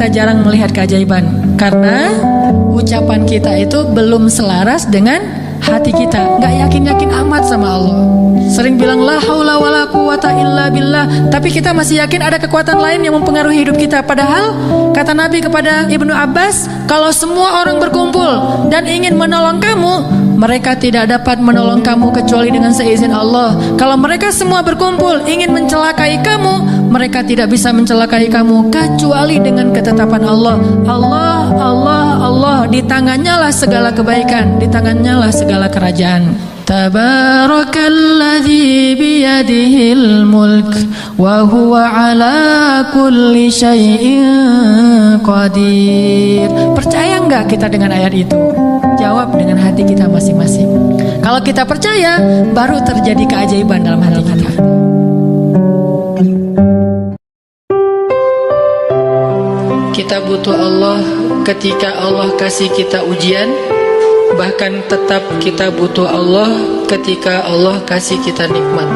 kita jarang melihat keajaiban? Karena ucapan kita itu belum selaras dengan hati kita. Nggak yakin-yakin amat sama Allah. Sering bilang la haula wala quwata illa billah, tapi kita masih yakin ada kekuatan lain yang mempengaruhi hidup kita. Padahal kata Nabi kepada Ibnu Abbas, kalau semua orang berkumpul dan ingin menolong kamu, mereka tidak dapat menolong kamu kecuali dengan seizin Allah. Kalau mereka semua berkumpul ingin mencelakai kamu, mereka tidak bisa mencelakai kamu kecuali dengan ketetapan Allah. Allah, Allah, Allah, di tangannya lah segala kebaikan, di tangannya lah segala kerajaan. Tabarakalladzi biyadihil mulk wa huwa ala kulli syai'in qadir. Percaya enggak kita dengan ayat itu? Jawab dengan hati kita masing-masing. Kalau kita percaya, baru terjadi keajaiban dalam hati kita. Kita butuh Allah ketika Allah kasih kita ujian. Bahkan tetap kita butuh Allah ketika Allah kasih kita nikmat.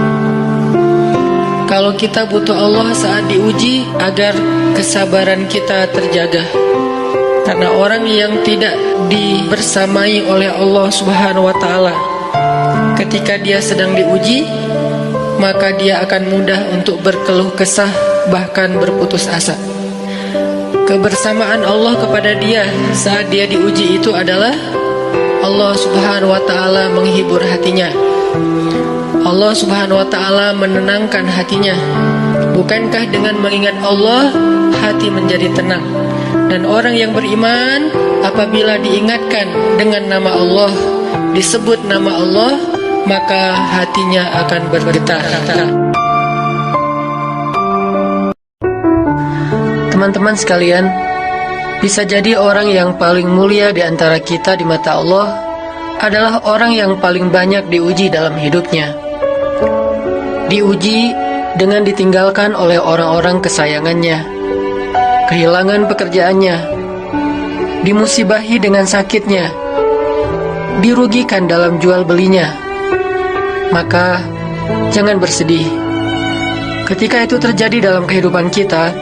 Kalau kita butuh Allah saat diuji agar kesabaran kita terjaga. Karena orang yang tidak dibersamai oleh Allah Subhanahu wa Ta'ala ketika dia sedang diuji, maka dia akan mudah untuk berkeluh kesah, bahkan berputus asa. Kebersamaan Allah kepada dia saat dia diuji itu adalah Allah Subhanahu wa Ta'ala menghibur hatinya. Allah Subhanahu wa Ta'ala menenangkan hatinya. Bukankah dengan mengingat Allah hati menjadi tenang? Dan orang yang beriman apabila diingatkan dengan nama Allah, disebut nama Allah, maka hatinya akan bergetar. Teman-teman sekalian, bisa jadi orang yang paling mulia di antara kita di mata Allah adalah orang yang paling banyak diuji dalam hidupnya. Diuji dengan ditinggalkan oleh orang-orang kesayangannya, kehilangan pekerjaannya, dimusibahi dengan sakitnya, dirugikan dalam jual belinya. Maka jangan bersedih. Ketika itu terjadi dalam kehidupan kita,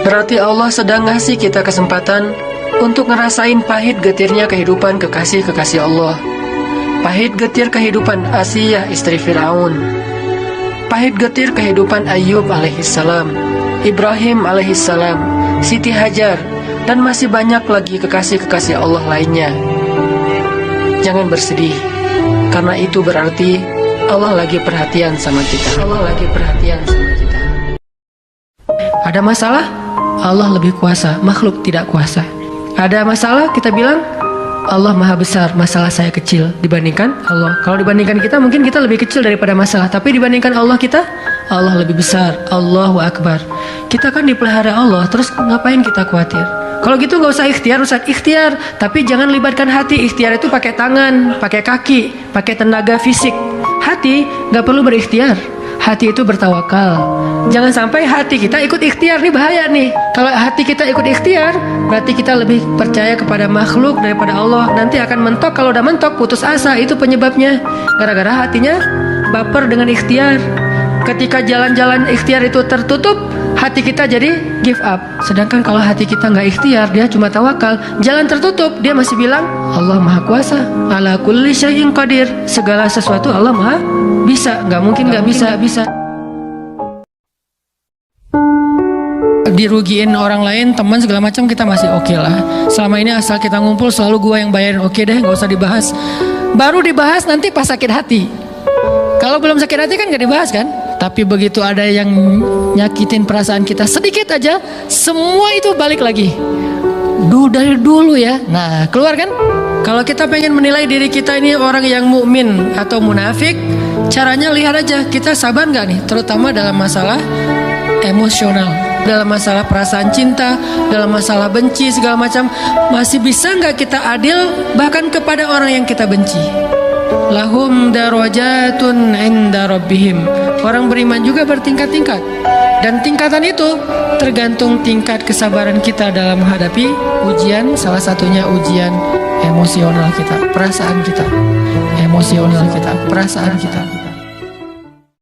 berarti Allah sedang ngasih kita kesempatan untuk ngerasain pahit getirnya kehidupan kekasih-kekasih Allah. Pahit getir kehidupan Asiyah istri Firaun. Pahit getir kehidupan Ayub alaihissalam, Ibrahim alaihissalam, Siti Hajar, dan masih banyak lagi kekasih-kekasih Allah lainnya. Jangan bersedih, karena itu berarti Allah lagi perhatian sama kita. Allah lagi perhatian sama kita. Ada masalah? Allah lebih kuasa, makhluk tidak kuasa. Ada masalah, kita bilang Allah maha besar, masalah saya kecil dibandingkan Allah. Kalau dibandingkan kita, mungkin kita lebih kecil daripada masalah. Tapi dibandingkan Allah kita, Allah lebih besar. Allahu Akbar. Kita kan dipelihara Allah, terus ngapain kita khawatir? Kalau gitu gak usah ikhtiar, Ustaz. Ikhtiar, tapi jangan libatkan hati. Ikhtiar itu pakai tangan, pakai kaki, pakai tenaga fisik. Hati gak perlu berikhtiar. Hati itu bertawakal. Jangan sampai hati kita ikut ikhtiar, nih bahaya nih. Kalau hati kita ikut ikhtiar, berarti kita lebih percaya kepada makhluk daripada Allah. Nanti akan mentok, kalau udah mentok putus asa, itu penyebabnya. Gara-gara hatinya baper dengan ikhtiar. Ketika jalan-jalan ikhtiar itu tertutup, hati kita jadi give up. Sedangkan kalau hati kita nggak ikhtiar, dia cuma tawakal, jalan tertutup, dia masih bilang Allah maha kuasa, ala kulli syai'in qadir. Segala sesuatu Allah maha bisa, nggak mungkin nggak bisa. Dirugiin orang lain, teman segala macam, kita masih oke lah. Selama ini asal kita ngumpul selalu gua yang bayarin, oke deh, nggak usah dibahas. Baru dibahas nanti pas sakit hati. Kalau belum sakit hati kan nggak dibahas kan. Tapi begitu ada yang nyakitin perasaan kita sedikit aja, semua itu balik lagi. Dari dulu ya. Nah, keluar kan? Kalau kita pengen menilai diri kita ini orang yang mukmin atau munafik, caranya lihat aja kita sabar nggak nih, terutama dalam masalah emosional, dalam masalah perasaan cinta, dalam masalah benci segala macam. Masih bisa nggak kita adil bahkan kepada orang yang kita benci? Lahum darajatun inda rabbihim. Orang beriman juga bertingkat-tingkat. Dan tingkatan itu tergantung tingkat kesabaran kita dalam menghadapi ujian. Salah satunya ujian emosional kita, perasaan kita, emosional kita, perasaan kita.